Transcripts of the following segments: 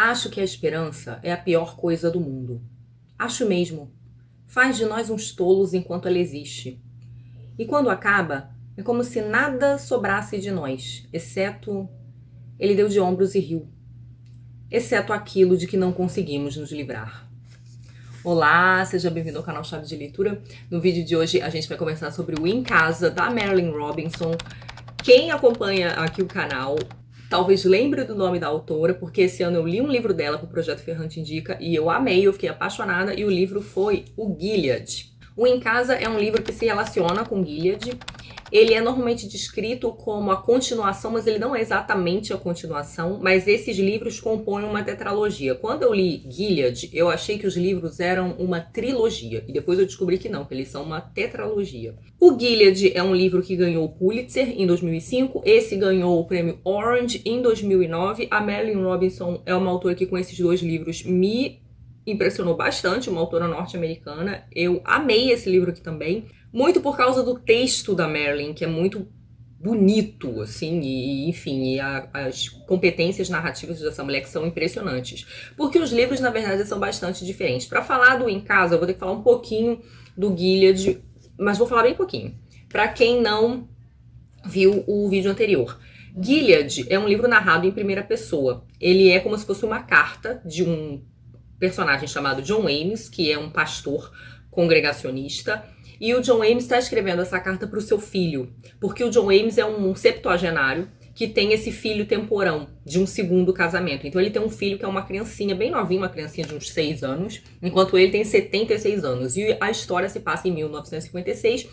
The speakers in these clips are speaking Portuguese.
Acho que a esperança é a pior coisa do mundo. Acho mesmo. Faz de nós uns tolos enquanto ela existe. E quando acaba, é como se nada sobrasse de nós, exceto... Ele deu de ombros e riu. Exceto aquilo de que não conseguimos nos livrar. Olá, seja bem-vindo ao canal Chave de Leitura. No vídeo de hoje a gente vai conversar sobre o Em Casa, da Marilynne Robinson. Quem acompanha aqui o canal talvez lembre do nome da autora, porque esse ano eu li um livro dela para o Projeto Ferrante Indica e eu amei, eu fiquei apaixonada, e o livro foi o Gilead. O Em Casa é um livro que se relaciona com Gilead. Ele é normalmente descrito como a continuação, mas ele não é exatamente a continuação, mas esses livros compõem uma tetralogia. Quando eu li Gilead, eu achei que os livros eram uma trilogia, e depois eu descobri que não, que eles são uma tetralogia. O Gilead é um livro que ganhou o Pulitzer em 2005, esse ganhou o prêmio Orange em 2009. A Marilynne Robinson é uma autora que com esses dois livros me impressionou bastante, uma autora norte-americana. Eu amei esse livro aqui também, muito por causa do texto da Marilynne, que é muito bonito, assim, e enfim, as competências narrativas dessa mulher que são impressionantes. Porque os livros, na verdade, são bastante diferentes. Para falar do Em Casa, eu vou ter que falar um pouquinho do Gilead, mas vou falar bem pouquinho, para quem não viu o vídeo anterior. Gilead é um livro narrado em primeira pessoa. Ele é como se fosse uma carta de um personagem chamado John Ames, que é um pastor congregacionista, e o John Ames está escrevendo essa carta para o seu filho, porque o John Ames é um septuagenário que tem esse filho temporão de um segundo casamento. Então ele tem um filho que é uma criancinha bem novinha, uma criancinha de uns 6 anos, enquanto ele tem 76 anos. E a história se passa em 1956.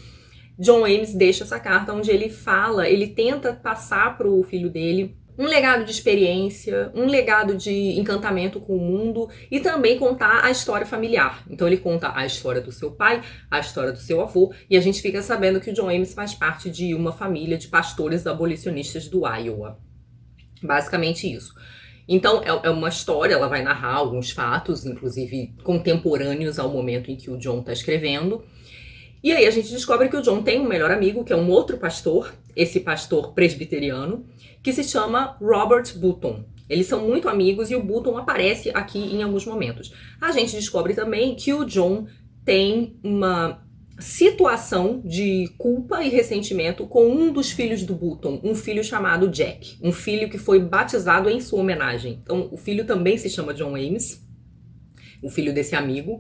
John Ames deixa essa carta onde ele fala, ele tenta passar para o filho dele um legado de experiência, um legado de encantamento com o mundo e também contar a história familiar. Então ele conta a história do seu pai, a história do seu avô, e a gente fica sabendo que o John Ames faz parte de uma família de pastores abolicionistas do Iowa. Basicamente isso. Então é uma história, ela vai narrar alguns fatos, inclusive contemporâneos ao momento em que o John está escrevendo. E aí a gente descobre que o John tem um melhor amigo, que é um outro pastor, esse pastor presbiteriano, que se chama Robert Button. Eles são muito amigos e o Button aparece aqui em alguns momentos. A gente descobre também que o John tem uma situação de culpa e ressentimento com um dos filhos do Button, um filho chamado Jack, um filho que foi batizado em sua homenagem. Então o filho também se chama John Ames, o filho desse amigo,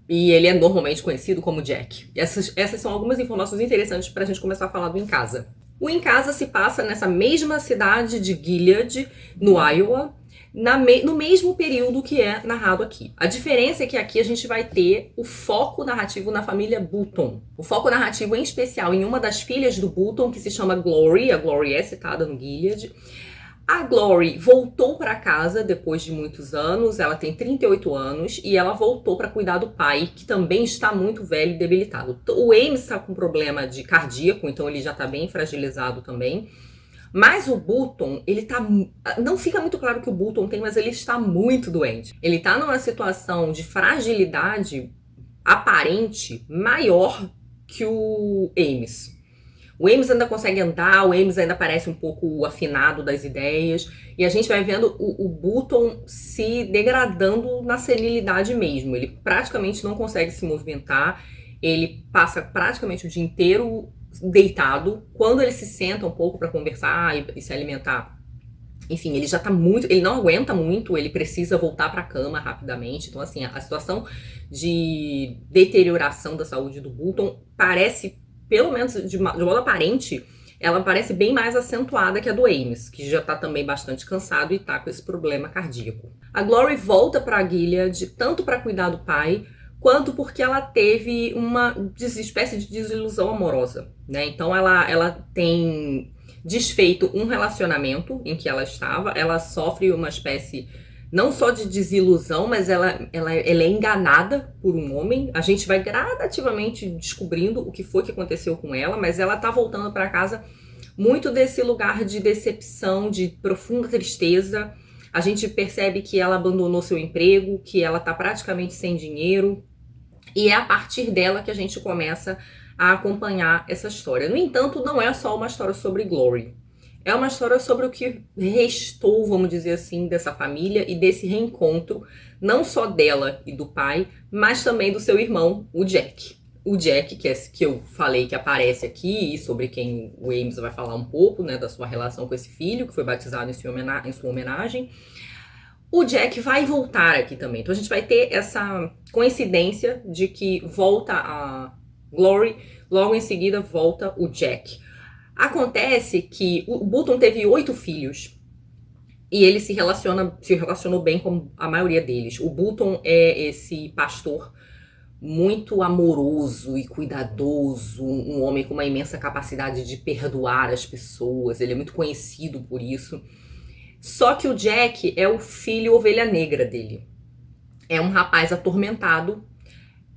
e ele é normalmente conhecido como Jack. Essas são algumas informações interessantes para a gente começar a falar do Em Casa. O Em Casa se passa nessa mesma cidade de Gilead, no Iowa, no mesmo período que é narrado aqui. A diferença é que aqui a gente vai ter o foco narrativo na família Button. O foco narrativo em especial em uma das filhas do Button, que se chama Glory. A Glory é citada no Gilead. A Glory voltou para casa depois de muitos anos, ela tem 38 anos e ela voltou para cuidar do pai, que também está muito velho e debilitado. O Ames está com problema de cardíaco, então ele já está bem fragilizado também. Mas o Button, ele tá... Não fica muito claro que o Button tem, mas ele está muito doente. Ele está numa situação de fragilidade aparente maior que o Ames. O Ames ainda consegue andar, o Ames ainda parece um pouco afinado das ideias, e a gente vai vendo o Button se degradando na senilidade mesmo. Ele praticamente não consegue se movimentar, ele passa praticamente o dia inteiro deitado. Quando ele se senta um pouco para conversar e se alimentar, enfim, ele já tá muito, ele não aguenta muito, ele precisa voltar para a cama rapidamente. Então assim, a situação de deterioração da saúde do Button parece, pelo menos de modo aparente, ela parece bem mais acentuada que a do Ames, que já tá também bastante cansado e tá com esse problema cardíaco. A Glory volta pra Gilead, tanto para cuidar do pai, quanto porque ela teve uma espécie de desilusão amorosa, né? Então ela tem desfeito um relacionamento em que ela estava, ela sofre uma espécie não só de desilusão, mas ela é enganada por um homem. A gente vai gradativamente descobrindo o que foi que aconteceu com ela, mas ela tá voltando para casa muito desse lugar de decepção, de profunda tristeza. A gente percebe que ela abandonou seu emprego, que ela tá praticamente sem dinheiro, e é a partir dela que a gente começa a acompanhar essa história. No entanto, não é só uma história sobre Glory. É uma história sobre o que restou, vamos dizer assim, dessa família e desse reencontro, não só dela e do pai, mas também do seu irmão, o Jack. O Jack, que eu falei que aparece aqui, e sobre quem o Ames vai falar um pouco, né, da sua relação com esse filho, que foi batizado em sua homenagem. O Jack vai voltar aqui também. Então a gente vai ter essa coincidência de que volta a Glory, logo em seguida volta o Jack. Acontece que o Bolton teve 8 filhos e ele se relacionou bem com a maioria deles. O Bolton é esse pastor muito amoroso e cuidadoso, um homem com uma imensa capacidade de perdoar as pessoas. Ele é muito conhecido por isso. Só que o Jack é o filho ovelha negra dele. É um rapaz atormentado.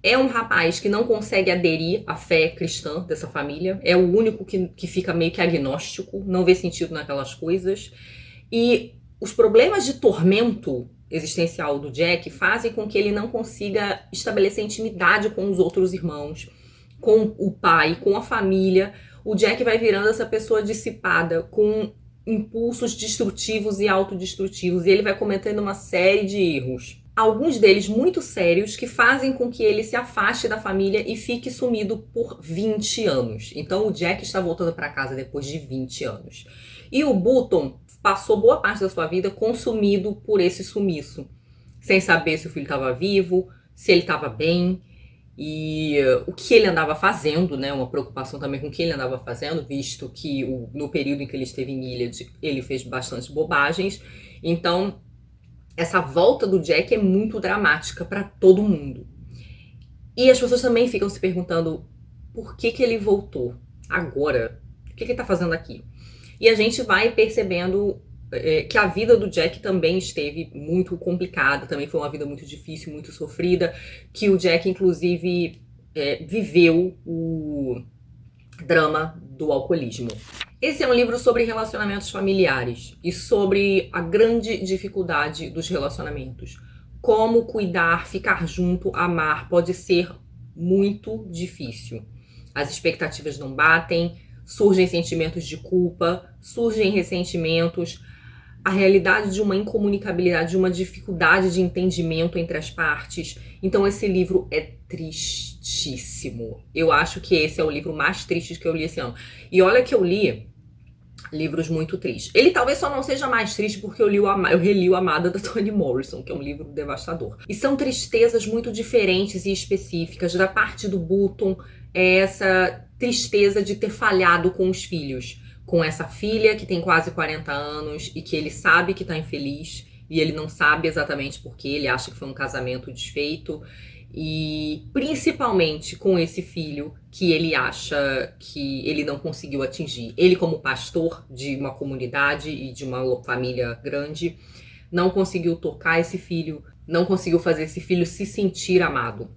É um rapaz que não consegue aderir à fé cristã dessa família. É o único que fica meio que agnóstico, não vê sentido naquelas coisas. E os problemas de tormento existencial do Jack fazem com que ele não consiga estabelecer intimidade com os outros irmãos, com o pai, com a família. O Jack vai virando essa pessoa dissipada, com impulsos destrutivos e autodestrutivos, e ele vai cometendo uma série de erros. Alguns deles muito sérios, que fazem com que ele se afaste da família e fique sumido por 20 anos. Então o Jack está voltando para casa depois de 20 anos. E o Bolton passou boa parte da sua vida consumido por esse sumiço, sem saber se o filho estava vivo, se ele estava bem, e o que ele andava fazendo, né? Uma preocupação também com o que ele andava fazendo, visto que no período em que ele esteve em Gilead, ele fez bastante bobagens. Então, essa volta do Jack é muito dramática para todo mundo. E as pessoas também ficam se perguntando por que ele voltou agora? O que ele tá fazendo aqui? E a gente vai percebendo que a vida do Jack também esteve muito complicada, também foi uma vida muito difícil, muito sofrida, que o Jack, inclusive, viveu o drama do alcoolismo. Esse é um livro sobre relacionamentos familiares e sobre a grande dificuldade dos relacionamentos. Como cuidar, ficar junto, amar pode ser muito difícil. As expectativas não batem, surgem sentimentos de culpa, surgem ressentimentos, a realidade de uma incomunicabilidade, de uma dificuldade de entendimento entre as partes. Então esse livro é tristíssimo. Eu acho que esse é o livro mais triste que eu li esse ano. E olha que eu li livros muito tristes. Ele talvez só não seja mais triste porque eu reli o Amada da Toni Morrison, que é um livro devastador. E são tristezas muito diferentes e específicas. Da parte do Bolton, é essa tristeza de ter falhado com os filhos. Com essa filha que tem quase 40 anos e que ele sabe que tá infeliz e ele não sabe exatamente porque ele acha que foi um casamento desfeito. E principalmente com esse filho que ele acha que ele não conseguiu atingir. Ele, como pastor de uma comunidade e de uma família grande, não conseguiu tocar esse filho, não conseguiu fazer esse filho se sentir amado.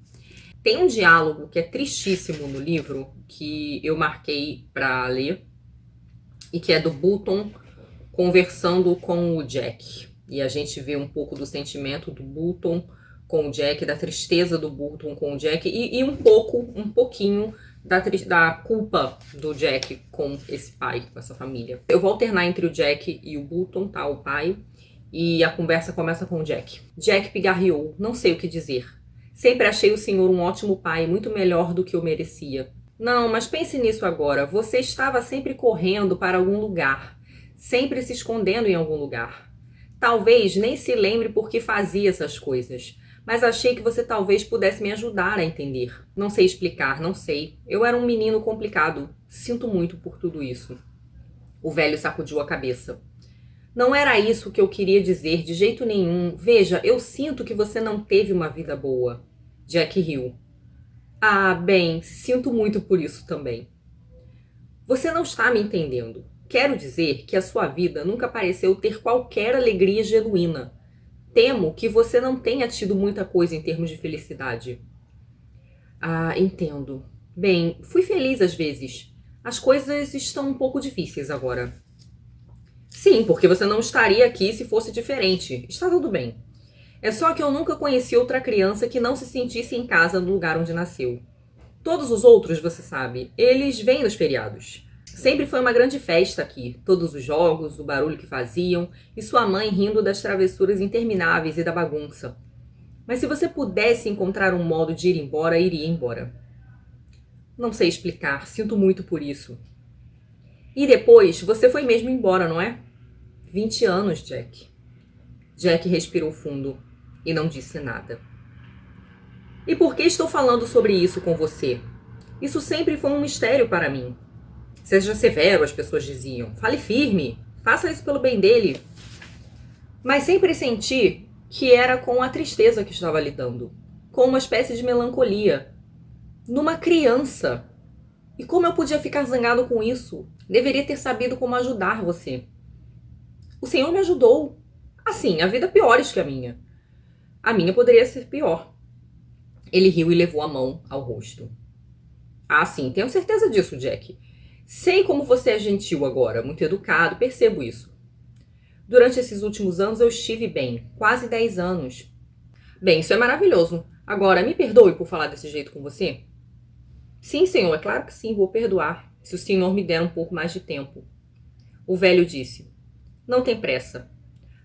Tem um diálogo que é tristíssimo no livro, que eu marquei para ler, e que é do Bolton conversando com o Jack. E a gente vê um pouco do sentimento do Bolton com o Jack, da tristeza do Bolton com o Jack e um pouquinho da culpa do Jack com esse pai, com essa família. Eu vou alternar entre o Jack e o Bolton, tá? O pai. E a conversa começa com o Jack. Jack pigarreou, não sei o que dizer. Sempre achei o senhor um ótimo pai, muito melhor do que eu merecia. Não, mas pense nisso agora. Você estava sempre correndo para algum lugar, sempre se escondendo em algum lugar. Talvez nem se lembre por que fazia essas coisas, mas achei que você talvez pudesse me ajudar a entender. Não sei explicar, não sei. Eu era um menino complicado. Sinto muito por tudo isso. O velho sacudiu a cabeça. Não era isso que eu queria dizer de jeito nenhum. Veja, eu sinto que você não teve uma vida boa. Jack riu. Ah, bem, sinto muito por isso também. Você não está me entendendo. Quero dizer que a sua vida nunca pareceu ter qualquer alegria genuína. Temo que você não tenha tido muita coisa em termos de felicidade. Ah, entendo. Bem, fui feliz às vezes. As coisas estão um pouco difíceis agora. Sim, porque você não estaria aqui se fosse diferente. Está tudo bem. É só que eu nunca conheci outra criança que não se sentisse em casa no lugar onde nasceu. Todos os outros, você sabe, eles vêm nos feriados. Sempre foi uma grande festa aqui, todos os jogos, o barulho que faziam e sua mãe rindo das travessuras intermináveis e da bagunça. Mas se você pudesse encontrar um modo de ir embora, iria embora. Não sei explicar, sinto muito por isso. E depois, você foi mesmo embora, não é? 20 anos, Jack. Jack respirou fundo e não disse nada. E por que estou falando sobre isso com você? Isso sempre foi um mistério para mim. Seja severo, as pessoas diziam. Fale firme, faça isso pelo bem dele. Mas sempre senti que era com a tristeza que estava lidando, com uma espécie de melancolia. Numa criança. E como eu podia ficar zangado com isso? Deveria ter sabido como ajudar você. O Senhor me ajudou. Assim, a vida piores que a minha. A minha poderia ser pior. Ele riu e levou a mão ao rosto. Ah, sim, tenho certeza disso, Jack. Sei como você é gentil agora, muito educado, percebo isso. Durante esses últimos anos eu estive bem, quase 10 anos. Bem, isso é maravilhoso. Agora, me perdoe por falar desse jeito com você? Sim, senhor, é claro que sim, vou perdoar, se o senhor me der um pouco mais de tempo. O velho disse, não tem pressa,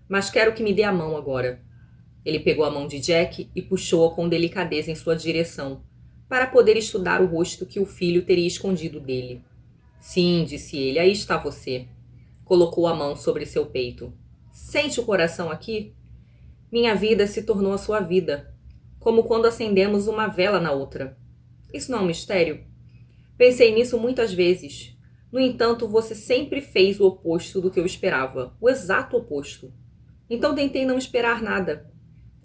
mas quero que me dê a mão agora. Ele pegou a mão de Jack e puxou-a com delicadeza em sua direção, para poder estudar o rosto que o filho teria escondido dele. Sim, disse ele, aí está você. Colocou a mão sobre seu peito. Sente o coração aqui? Minha vida se tornou a sua vida, como quando acendemos uma vela na outra. Isso não é um mistério? Pensei nisso muitas vezes. No entanto, você sempre fez o oposto do que eu esperava, o exato oposto. Então tentei não esperar nada,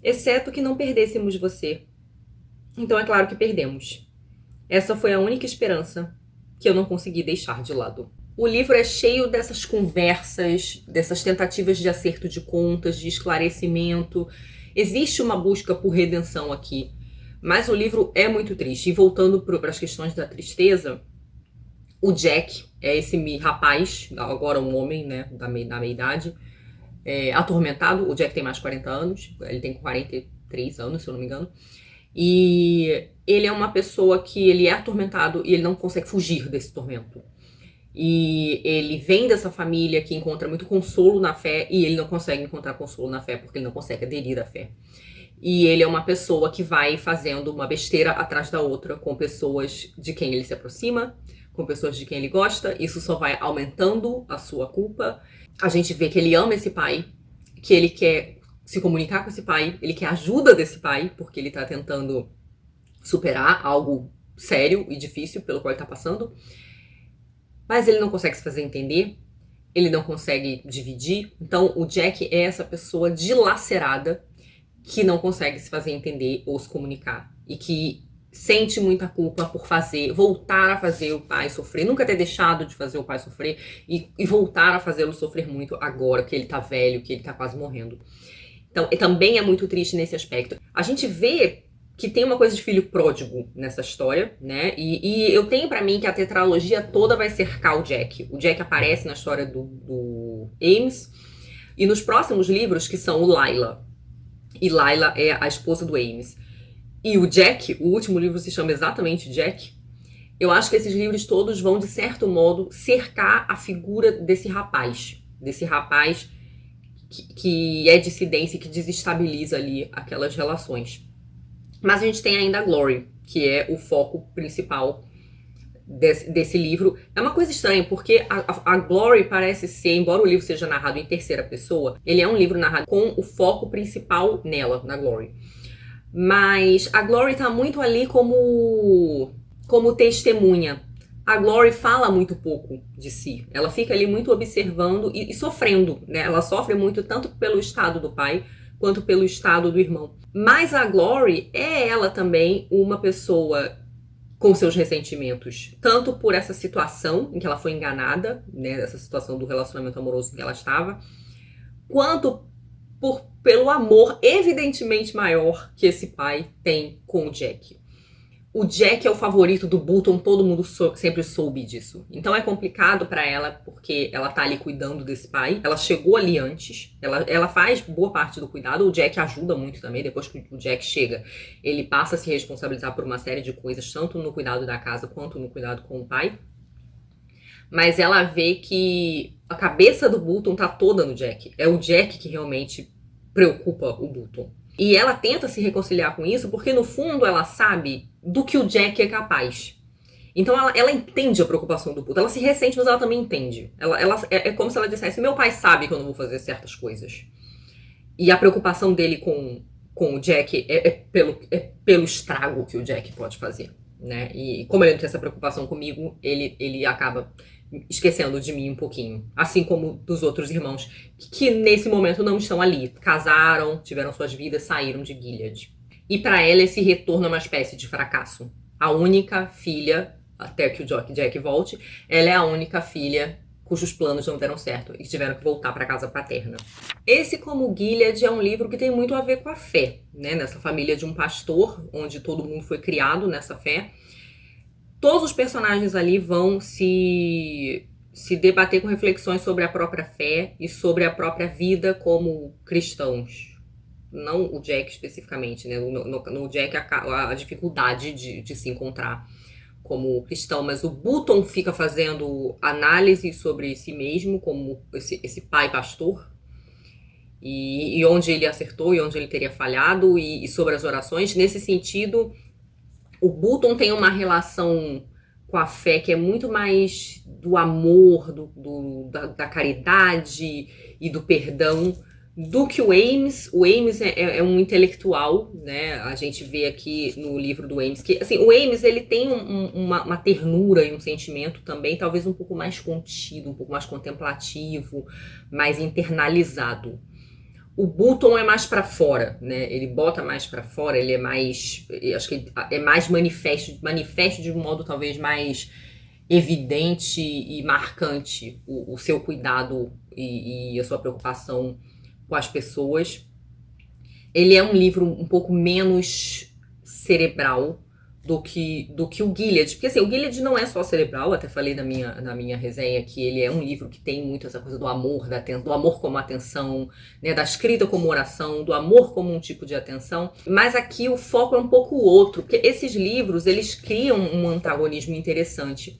exceto que não perdêssemos você. Então é claro que perdemos. Essa foi a única esperança que eu não consegui deixar de lado. O livro é cheio dessas conversas, dessas tentativas de acerto de contas, de esclarecimento. Existe uma busca por redenção aqui. Mas o livro é muito triste. E voltando para as questões da tristeza, o Jack é esse rapaz, agora um homem, né, da meia-idade, atormentado. O Jack tem mais de 40 anos, ele tem 43 anos, se eu não me engano. E ele é uma pessoa que ele é atormentado e ele não consegue fugir desse tormento. E ele vem dessa família que encontra muito consolo na fé e ele não consegue encontrar consolo na fé porque ele não consegue aderir à fé. E ele é uma pessoa que vai fazendo uma besteira atrás da outra com pessoas de quem ele se aproxima, com pessoas de quem ele gosta. Isso só vai aumentando a sua culpa. A gente vê que ele ama esse pai, que ele quer se comunicar com esse pai, ele quer a ajuda desse pai, porque ele tá tentando superar algo sério e difícil pelo qual ele tá passando. Mas ele não consegue se fazer entender, ele não consegue dividir. Então o Jack é essa pessoa dilacerada que não consegue se fazer entender ou se comunicar. E que sente muita culpa por voltar a fazer o pai sofrer, nunca ter deixado de fazer o pai sofrer e voltar a fazê-lo sofrer muito agora que ele tá velho, que ele tá quase morrendo. Então, também é muito triste nesse aspecto. A gente vê que tem uma coisa de filho pródigo nessa história, né? E eu tenho pra mim que a tetralogia toda vai cercar o Jack. O Jack aparece na história do Ames e nos próximos livros, que são o Lila. E Lila é a esposa do Ames. E o Jack, o último livro se chama exatamente Jack. Eu acho que esses livros todos vão, de certo modo, cercar a figura desse rapaz. Desse rapaz que é dissidência e que desestabiliza ali aquelas relações. Mas a gente tem ainda a Glory, que é o foco principal desse livro. É uma coisa estranha, porque a Glory parece ser, embora o livro seja narrado em terceira pessoa, ele é um livro narrado com o foco principal nela, na Glory. Mas a Glory tá muito ali como testemunha. A Glory fala muito pouco de si. Ela fica ali muito observando e sofrendo, né? Ela sofre muito tanto pelo estado do pai quanto pelo estado do irmão. Mas a Glory é ela também uma pessoa com seus ressentimentos, tanto por essa situação em que ela foi enganada, né, essa situação do relacionamento amoroso em que ela estava, quanto pelo amor evidentemente maior que esse pai tem com o Jack. O Jack é o favorito do Bolton, todo mundo sempre soube disso. Então é complicado pra ela, porque ela tá ali cuidando desse pai. Ela chegou ali antes, ela faz boa parte do cuidado. O Jack ajuda muito também, depois que o Jack chega. Ele passa a se responsabilizar por uma série de coisas, tanto no cuidado da casa quanto no cuidado com o pai. mas ela vê que a cabeça do Bolton tá toda no Jack. É o Jack que realmente preocupa o Bolton. E ela tenta se reconciliar com isso porque, no fundo, ela sabe do que o Jack é capaz. Então ela entende a preocupação do Bolton. Ela se ressente, mas ela também entende. É como se ela dissesse: meu pai sabe que eu não vou fazer certas coisas. E a preocupação dele com o Jack é pelo estrago que o Jack pode fazer, né? E como ele não tem essa preocupação comigo, ele acaba esquecendo de mim um pouquinho. Assim como dos outros irmãos, que nesse momento não estão ali. Casaram, tiveram suas vidas, saíram de Gilead. E para ela esse retorno é uma espécie de fracasso. A única filha, até que o Jack volte, ela é a única filha cujos planos não deram certo e tiveram que voltar para casa paterna. Esse Como Gilead é um livro que tem muito a ver com a fé, né? Nessa família de um pastor, onde todo mundo foi criado nessa fé. Todos os personagens ali vão se debater com reflexões sobre a própria fé e sobre a própria vida como cristãos. Não o Jack especificamente, né? No Jack a dificuldade de se encontrar como cristão, mas o Bolton fica fazendo análise sobre si mesmo como esse pai pastor, e onde ele acertou e onde ele teria falhado, e sobre as orações. Nesse sentido, o Bolton tem uma relação com a fé que é muito mais do amor, da caridade e do perdão do que o Ames. O Ames é um intelectual, né? A gente vê aqui no livro do Ames que, assim, o Ames ele tem uma ternura e um sentimento também, talvez um pouco mais contido, um pouco mais contemplativo, mais internalizado. O Bolton é mais pra fora, né? Ele bota mais pra fora, ele é mais, acho que é mais manifesto de um modo talvez mais evidente e marcante o seu cuidado e a sua preocupação com as pessoas. Ele é um livro um pouco menos cerebral do que o Gilead. Porque assim, o Gilead não é só cerebral, até falei na minha resenha que ele é um livro que tem muito essa coisa do amor, do amor como atenção, né, da escrita como oração, do amor como um tipo de atenção. Mas aqui o foco é um pouco outro, porque esses livros, eles criam um antagonismo interessante.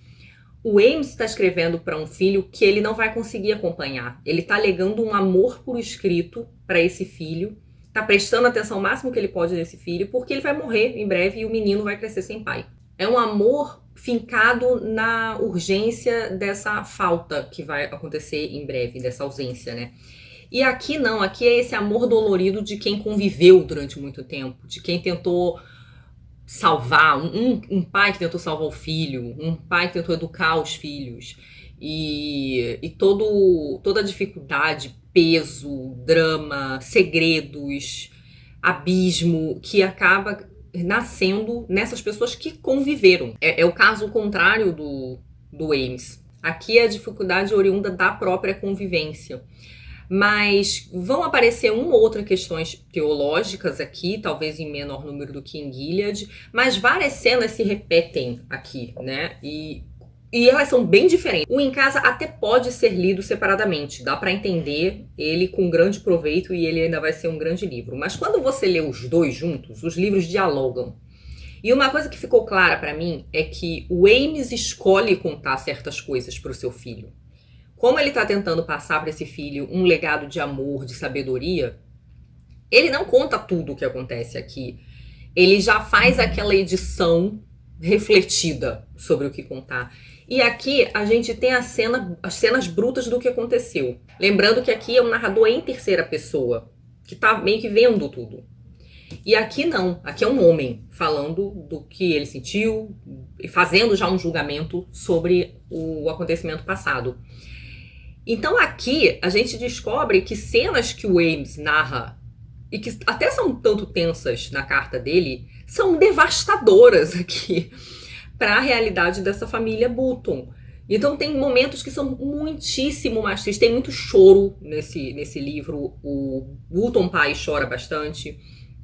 O Ames está escrevendo para um filho que ele não vai conseguir acompanhar. Ele está alegando um amor por escrito para esse filho, está prestando atenção o máximo que ele pode nesse filho, porque ele vai morrer em breve e o menino vai crescer sem pai. É um amor fincado na urgência dessa falta que vai acontecer em breve, dessa ausência, né? E aqui não, aqui é esse amor dolorido de quem conviveu durante muito tempo, de quem tentou salvar, um pai que tentou salvar o filho, um pai que tentou educar os filhos, e toda a dificuldade, peso, drama, segredos, abismo que acaba nascendo nessas pessoas que conviveram. É o caso contrário do Ames. Aqui é a dificuldade oriunda da própria convivência. Mas vão aparecer uma ou outra questões teológicas aqui, talvez em menor número do que em Gilead, mas várias cenas se repetem aqui, né? E elas são bem diferentes. O Em Casa até pode ser lido separadamente, dá para entender ele com grande proveito e ele ainda vai ser um grande livro. Mas quando você lê os dois juntos, os livros dialogam. E uma coisa que ficou clara para mim é que o Ames escolhe contar certas coisas para o seu filho. Como ele está tentando passar para esse filho um legado de amor, de sabedoria, ele não conta tudo o que acontece aqui. Ele já faz aquela edição refletida sobre o que contar. E aqui a gente tem as cenas brutas do que aconteceu. Lembrando que aqui é um narrador em terceira pessoa, que está meio que vendo tudo. E aqui não, aqui é um homem falando do que ele sentiu e fazendo já um julgamento sobre o acontecimento passado. Então aqui a gente descobre que cenas que o Ames narra e que até são tanto tensas na carta dele, são devastadoras aqui para a realidade dessa família Bolton. Então tem momentos que são muitíssimo mais tristes, tem muito choro nesse livro. O Bolton pai chora bastante,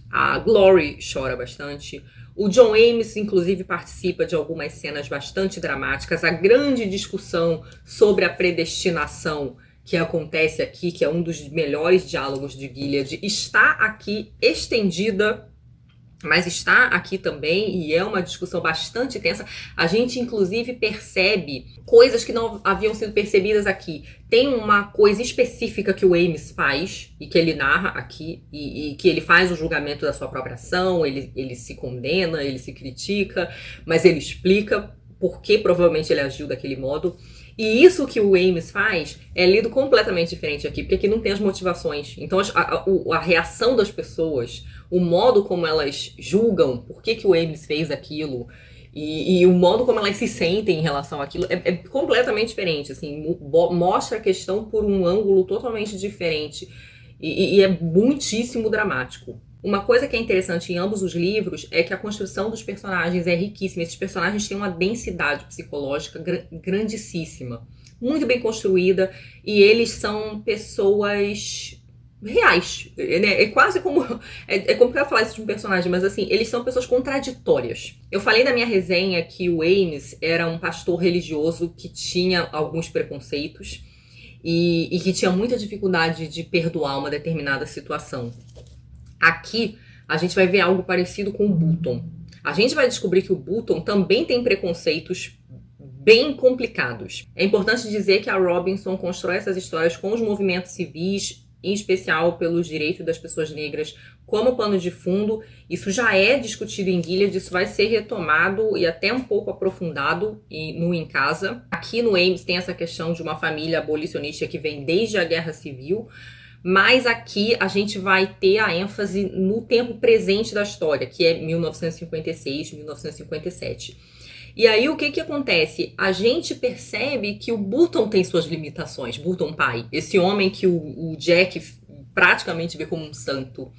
a Glory chora bastante. O John Ames, inclusive, participa de algumas cenas bastante dramáticas. A grande discussão sobre a predestinação que acontece aqui, que é um dos melhores diálogos de Gilead, está aqui estendida mas está aqui também e é uma discussão bastante tensa. A gente, inclusive, percebe coisas que não haviam sido percebidas aqui. Tem uma coisa específica que o Ames faz e que ele narra aqui e que ele faz o julgamento da sua própria ação, ele se condena, ele se critica, mas ele explica por que provavelmente ele agiu daquele modo. E isso que o Ames faz é lido completamente diferente aqui, porque aqui não tem as motivações. Então a reação das pessoas, o modo como elas julgam por que o Ames fez aquilo e o modo como elas se sentem em relação àquilo é completamente diferente. Assim, mostra a questão por um ângulo totalmente diferente e é muitíssimo dramático. Uma coisa que é interessante em ambos os livros é que a construção dos personagens é riquíssima. Esses personagens têm uma densidade psicológica grandíssima, muito bem construída, e eles são pessoas reais, né? É quase como... É complicado falar isso de um personagem, mas assim, eles são pessoas contraditórias. Eu falei na minha resenha que o Ames era um pastor religioso que tinha alguns preconceitos e que tinha muita dificuldade de perdoar uma determinada situação. Aqui, a gente vai ver algo parecido com o Button. A gente vai descobrir que o Button também tem preconceitos bem complicados. É importante dizer que a Robinson constrói essas histórias com os movimentos civis, em especial pelos direitos das pessoas negras, como pano de fundo. Isso já é discutido em Gilead, isso vai ser retomado e até um pouco aprofundado no Em Casa. Aqui no Ames tem essa questão de uma família abolicionista que vem desde a Guerra Civil, mas aqui a gente vai ter a ênfase no tempo presente da história, que é 1956, 1957. E aí o que acontece? A gente percebe que o Button tem suas limitações, Button pai, esse homem que o Jack praticamente vê como um santo.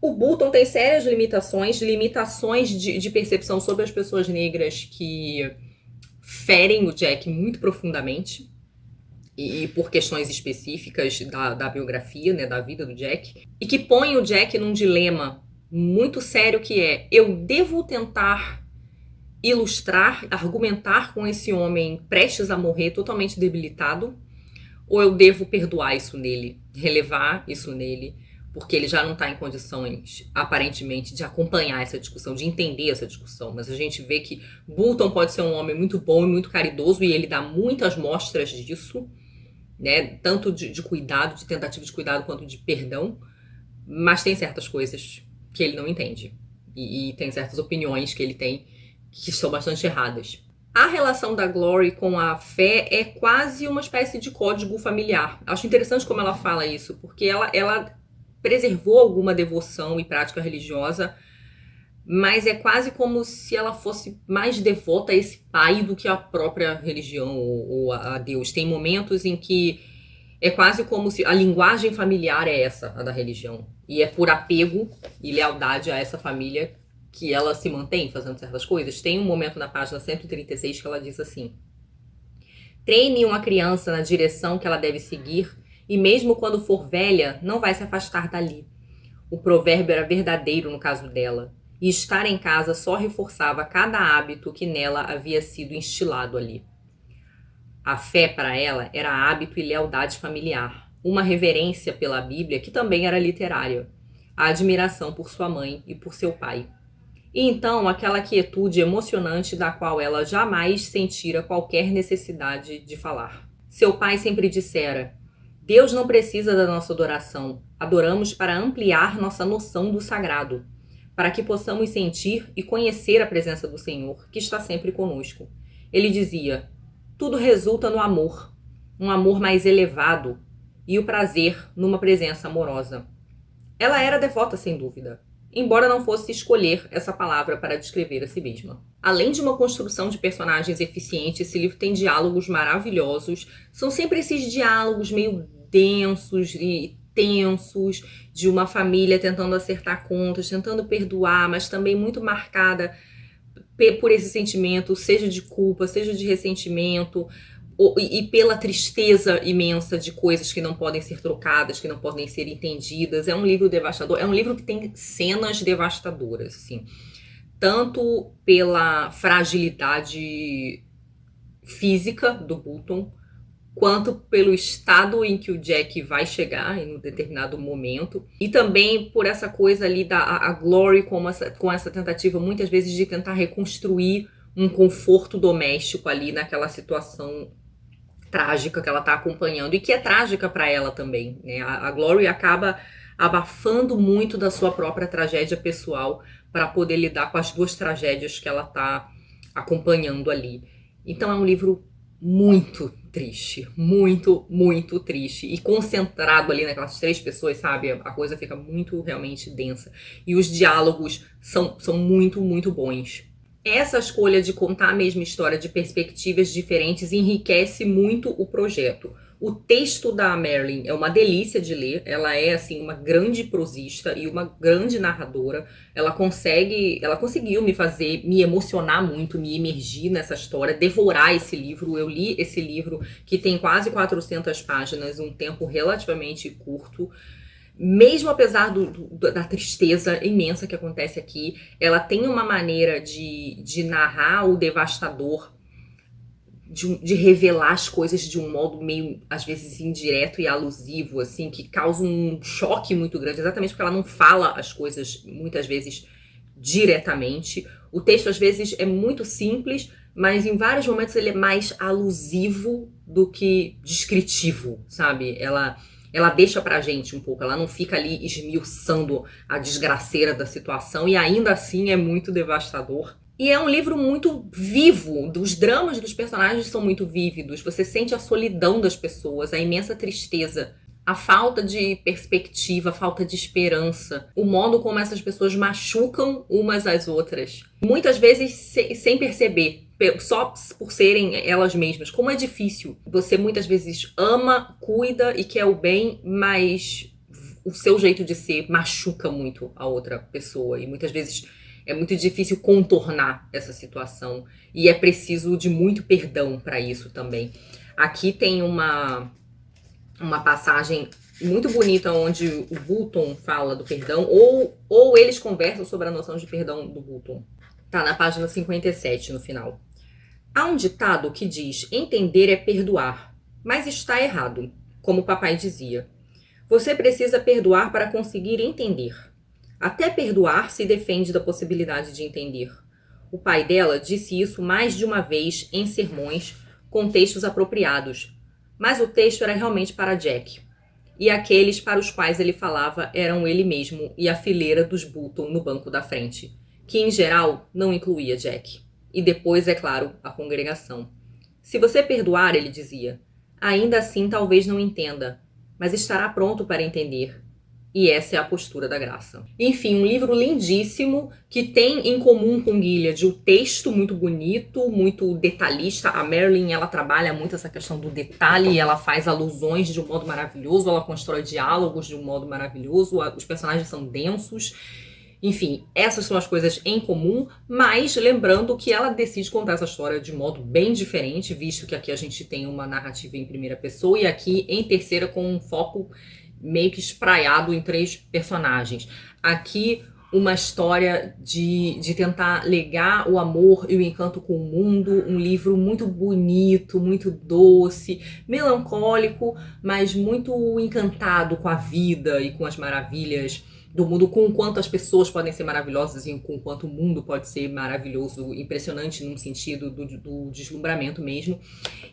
O Button tem sérias limitações de percepção sobre as pessoas negras que ferem o Jack muito profundamente, e por questões específicas da biografia, né, da vida do Jack, e que põe o Jack num dilema muito sério que é: eu devo tentar ilustrar, argumentar com esse homem prestes a morrer, totalmente debilitado, ou eu devo perdoar isso nele, relevar isso nele, porque ele já não está em condições, aparentemente, de acompanhar essa discussão, de entender essa discussão. Mas a gente vê que Button pode ser um homem muito bom e muito caridoso, e ele dá muitas mostras disso, né? Tanto de cuidado, de tentativa de cuidado, quanto de perdão, mas tem certas coisas que ele não entende. E tem certas opiniões que ele tem que são bastante erradas. A relação da Glory com a fé é quase uma espécie de código familiar. Acho interessante como ela fala isso, porque ela preservou alguma devoção e prática religiosa, mas é quase como se ela fosse mais devota a esse pai do que a própria religião ou a Deus. Tem momentos em que é quase como se a linguagem familiar é essa, a da religião. E é por apego e lealdade a essa família que ela se mantém fazendo certas coisas. Tem um momento na página 136 que ela diz assim: treine uma criança na direção que ela deve seguir, e mesmo quando for velha, não vai se afastar dali. O provérbio era verdadeiro no caso dela, e estar em casa só reforçava cada hábito que nela havia sido instilado ali. A fé para ela era hábito e lealdade familiar, uma reverência pela Bíblia que também era literária, a admiração por sua mãe e por seu pai. E então aquela quietude emocionante da qual ela jamais sentira qualquer necessidade de falar. Seu pai sempre dissera: Deus não precisa da nossa adoração, adoramos para ampliar nossa noção do sagrado, para que possamos sentir e conhecer a presença do Senhor, que está sempre conosco. Ele dizia: tudo resulta no amor, um amor mais elevado, e o prazer numa presença amorosa. Ela era devota, sem dúvida, embora não fosse escolher essa palavra para descrever a si mesma. Além de uma construção de personagens eficiente, esse livro tem diálogos maravilhosos. São sempre esses diálogos meio densos e tensos, de uma família tentando acertar contas, tentando perdoar, mas também muito marcada por esse sentimento, seja de culpa, seja de ressentimento, e pela tristeza imensa de coisas que não podem ser trocadas, que não podem ser entendidas. É um livro devastador, é um livro que tem cenas devastadoras, assim, tanto pela fragilidade física do Button, quanto pelo estado em que o Jack vai chegar em um determinado momento, e também por essa coisa ali da a Glory com essa tentativa muitas vezes de tentar reconstruir um conforto doméstico ali naquela situação trágica que ela tá acompanhando, e que é trágica para ela também, né? A Glory acaba abafando muito da sua própria tragédia pessoal para poder lidar com as duas tragédias que ela tá acompanhando ali. Então é um livro muito triste, muito, muito triste, e concentrado ali naquelas 3 pessoas, sabe? A coisa fica muito realmente densa, e os diálogos são muito, muito bons. Essa escolha de contar a mesma história de perspectivas diferentes enriquece muito o projeto. O texto da Marilyn é uma delícia de ler, ela é assim uma grande prosista e uma grande narradora. Ela conseguiu me emocionar muito, me imergir nessa história, devorar esse livro. Eu li esse livro que tem quase 400 páginas, um tempo relativamente curto. Mesmo apesar da tristeza imensa que acontece aqui, ela tem uma maneira de narrar o devastador, de revelar as coisas de um modo meio, às vezes, indireto e alusivo, assim, que causa um choque muito grande, exatamente porque ela não fala as coisas, muitas vezes, diretamente. O texto, às vezes, é muito simples, mas em vários momentos ele é mais alusivo do que descritivo, sabe? Ela deixa pra gente um pouco, ela não fica ali esmiuçando a desgraceira da situação, e ainda assim é muito devastador. E é um livro muito vivo, os dramas dos personagens são muito vívidos, você sente a solidão das pessoas, a imensa tristeza, a falta de perspectiva, a falta de esperança, o modo como essas pessoas machucam umas às outras. Muitas vezes sem perceber, só por serem elas mesmas. Como é difícil. Você muitas vezes ama, cuida e quer o bem, mas o seu jeito de ser machuca muito a outra pessoa. E muitas vezes é muito difícil contornar essa situação. E é preciso de muito perdão para isso também. Aqui tem uma passagem muito bonita onde o Button fala do perdão, ou eles conversam sobre a noção de perdão do Button. Tá na página 57, no final. Há um ditado que diz: entender é perdoar, mas está errado, como o papai dizia. Você precisa perdoar para conseguir entender. Até perdoar se defende da possibilidade de entender. O pai dela disse isso mais de uma vez em sermões com textos apropriados, mas o texto era realmente para Jack. E aqueles para os quais ele falava eram ele mesmo e a fileira dos Button no banco da frente, que em geral não incluía Jack. E depois, é claro, a congregação. Se você perdoar, ele dizia, ainda assim talvez não entenda, mas estará pronto para entender. E essa é a postura da graça. Enfim, um livro lindíssimo que tem em comum com Gilead o texto muito bonito, muito detalhista. A Marilyn, ela trabalha muito essa questão do detalhe, ela faz alusões de um modo maravilhoso, ela constrói diálogos de um modo maravilhoso, os personagens são densos. Enfim, essas são as coisas em comum, mas lembrando que ela decide contar essa história de modo bem diferente, visto que aqui a gente tem uma narrativa em primeira pessoa e aqui em terceira com um foco meio que espraiado em 3 personagens. Aqui uma história de tentar ligar o amor e o encanto com o mundo, um livro muito bonito, muito doce, melancólico, mas muito encantado com a vida e com as maravilhas do mundo, com o quanto as pessoas podem ser maravilhosas e com o quanto o mundo pode ser maravilhoso, impressionante num sentido do deslumbramento mesmo.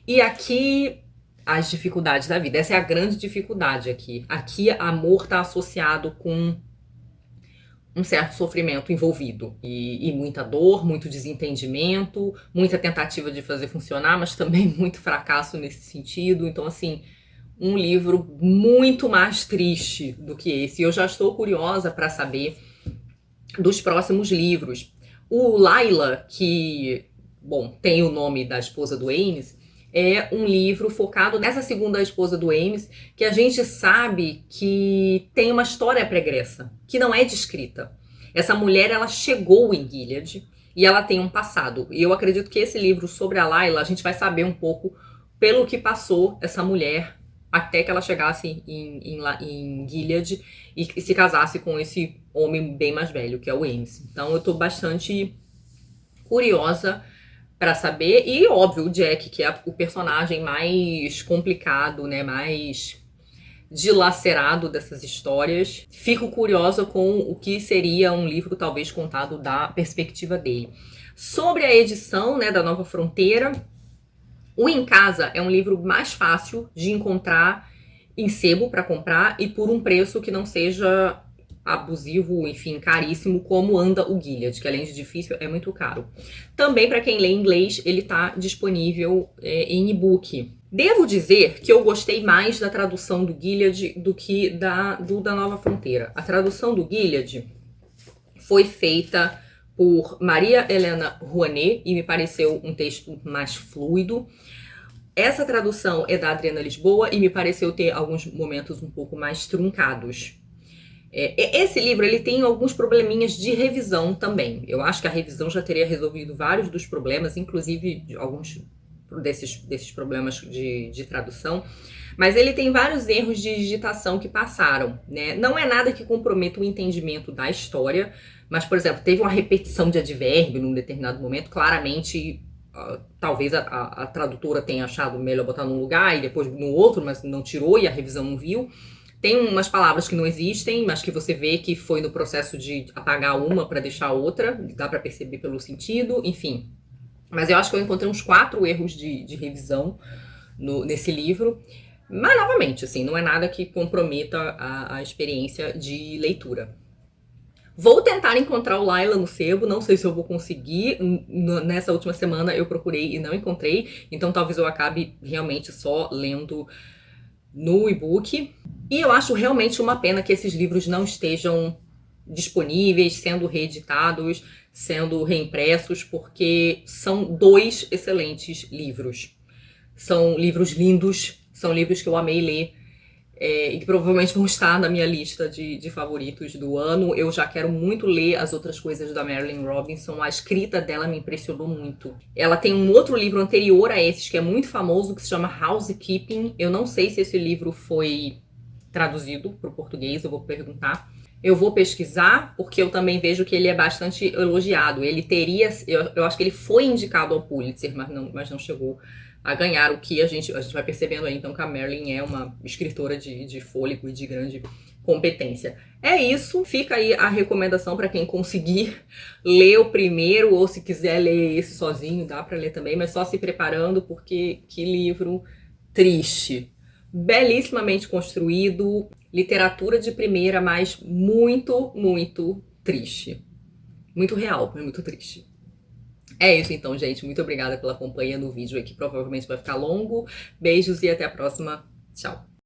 E aqui as dificuldades da vida. Essa é a grande dificuldade aqui. Aqui, amor está associado com um certo sofrimento envolvido. E muita dor, muito desentendimento, muita tentativa de fazer funcionar, mas também muito fracasso nesse sentido. Então, assim, um livro muito mais triste do que esse. Eu já estou curiosa para saber dos próximos livros. O Lila, que, bom, tem o nome da esposa do Ames, é um livro focado nessa segunda esposa do Ames, que a gente sabe que tem uma história pregressa, que não é descrita. Essa mulher, ela chegou em Gilead e ela tem um passado. E eu acredito que esse livro sobre a Lila, a gente vai saber um pouco pelo que passou essa mulher até que ela chegasse em Gilead e se casasse com esse homem bem mais velho, que é o Ames. Então eu tô bastante curiosa para saber. E, óbvio, o Jack, que é o personagem mais complicado, né, mais dilacerado dessas histórias. Fico curiosa com o que seria um livro talvez contado da perspectiva dele. Sobre a edição, né, da Nova Fronteira, o Em Casa é um livro mais fácil de encontrar em sebo para comprar e por um preço que não seja abusivo, enfim, caríssimo, como anda o Gilead, que além de difícil, é muito caro. Também, para quem lê inglês, ele está disponível em e-book. Devo dizer que eu gostei mais da tradução do Gilead do que da Nova Fronteira. A tradução do Gilead foi feita por Maria Helena Rouanet e me pareceu um texto mais fluido. Essa tradução é da Adriana Lisboa e me pareceu ter alguns momentos um pouco mais truncados. Esse livro ele tem alguns probleminhas de revisão também. Eu acho que a revisão já teria resolvido vários dos problemas, inclusive alguns desses problemas de tradução. Mas ele tem vários erros de digitação que passaram, né? Não é nada que comprometa o entendimento da história, mas, por exemplo, teve uma repetição de advérbio num determinado momento, claramente. Talvez a tradutora tenha achado melhor botar num lugar e depois no outro, mas não tirou e a revisão não viu. Tem umas palavras que não existem, mas que você vê que foi no processo de apagar uma para deixar outra, dá para perceber pelo sentido, enfim. Mas eu acho que eu encontrei uns 4 erros de revisão nesse livro. Mas, novamente, assim, não é nada que comprometa a experiência de leitura. Vou tentar encontrar o Laila no sebo, não sei se eu vou conseguir. Nessa última semana eu procurei e não encontrei, então talvez eu acabe realmente só lendo no e-book. E eu acho realmente uma pena que esses livros não estejam disponíveis, sendo reeditados, sendo reimpressos, porque são 2 excelentes livros. São livros lindos, são livros que eu amei ler. E que provavelmente vão estar na minha lista de favoritos do ano. Eu já quero muito ler as outras coisas da Marilynne Robinson. A escrita dela me impressionou muito. Ela tem um outro livro anterior a esses que é muito famoso, que se chama Housekeeping. Eu não sei se esse livro foi traduzido para o português, eu vou perguntar. Eu vou pesquisar, porque eu também vejo que ele é bastante elogiado. Ele teria, eu acho que ele foi indicado ao Pulitzer, mas não chegou a ganhar, o que a gente vai percebendo aí, então, que a Marilynne é uma escritora de fôlego e de grande competência. É isso, fica aí a recomendação para quem conseguir ler o primeiro, ou se quiser ler esse sozinho, dá para ler também, mas só se preparando, porque que livro triste. Belíssimamente construído, literatura de primeira, mas muito, muito triste. Muito real, mas muito triste. É isso então, gente. Muito obrigada pela companhia no vídeo aqui, provavelmente vai ficar longo. Beijos e até a próxima. Tchau.